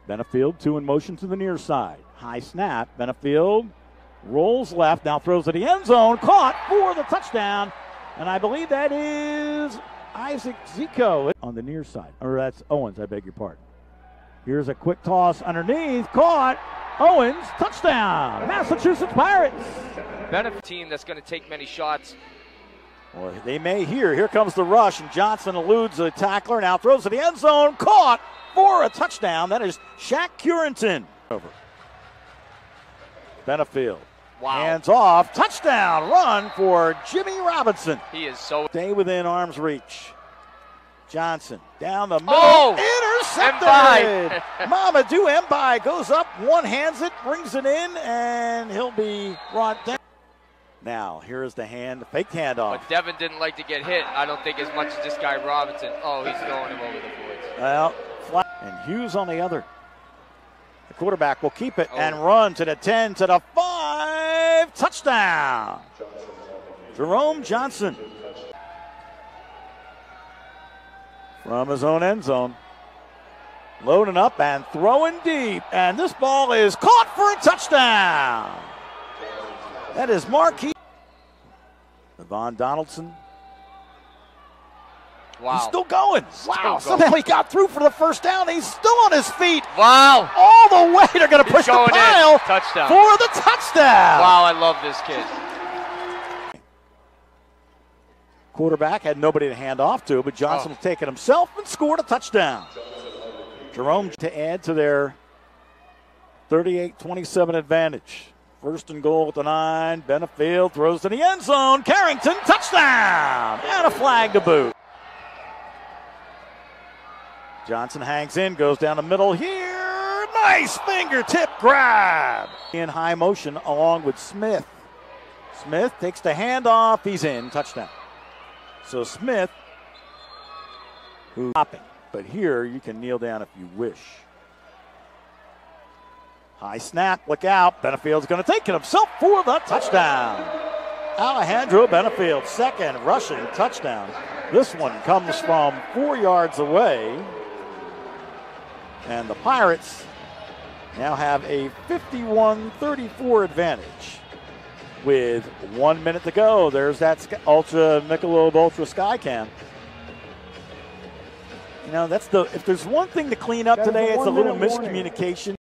Benefield, 2 in motion to the near side. High snap. Benefield rolls left, now throws to the end zone. Caught for the touchdown. And I believe that is Isaac Zico on the near side. Or that's Owens, I beg your pardon. Here's a quick toss underneath. Caught. Owens, touchdown. Massachusetts Pirates. Benefit team that's going to take many shots. Well, they may here. Here comes the rush, and Johnson eludes the tackler. Now throws to the end zone. Caught for a touchdown. That is Shaq Curenton. Over. Benefield. Wow. Hands off. Touchdown run for Jimmy Robinson. He is so. Stay within arm's reach. Johnson down the middle. Oh! Intercepted. Mamadou Mbai goes up, one hands it, brings it in, and he'll be brought down. Now, here is the fake handoff. But Devin didn't like to get hit, I don't think, as much as this guy Robinson. Oh, he's throwing him over the boards. Well, flat. And Hughes on the other. The quarterback will keep it and run to the 10, to the 5. Touchdown. Jerome Johnson. From his own end zone. Loading up and throwing deep. And this ball is caught for a touchdown. That is Marquis. Devon Donaldson. Wow. He's still going. Wow. Somehow he got through for the first down. He's still on his feet. Wow. All the way. They're going to push the pile touchdown for the touchdown. Wow, I love this kid. Quarterback had nobody to hand off to, but Johnson will take it himself and scored a touchdown. Jerome to add to their 38-27 advantage. First and goal at the 9. Benefield throws to the end zone. Carrington, touchdown! And a flag to boot. Johnson hangs in, goes down the middle here. Nice fingertip grab. In high motion along with Smith. Smith takes the handoff. He's in. Touchdown. So Smith, who's hopping. But here you can kneel down if you wish. High snap, look out. Benefield's going to take it himself for the touchdown. Alejandro Benefield, second rushing touchdown. This one comes from 4 yards away. And the Pirates now have a 51-34 advantage. With 1 minute to go, there's that Ultra Michelob Ultra Sky Cam. You know, if there's one thing to clean up today, it's a little miscommunication.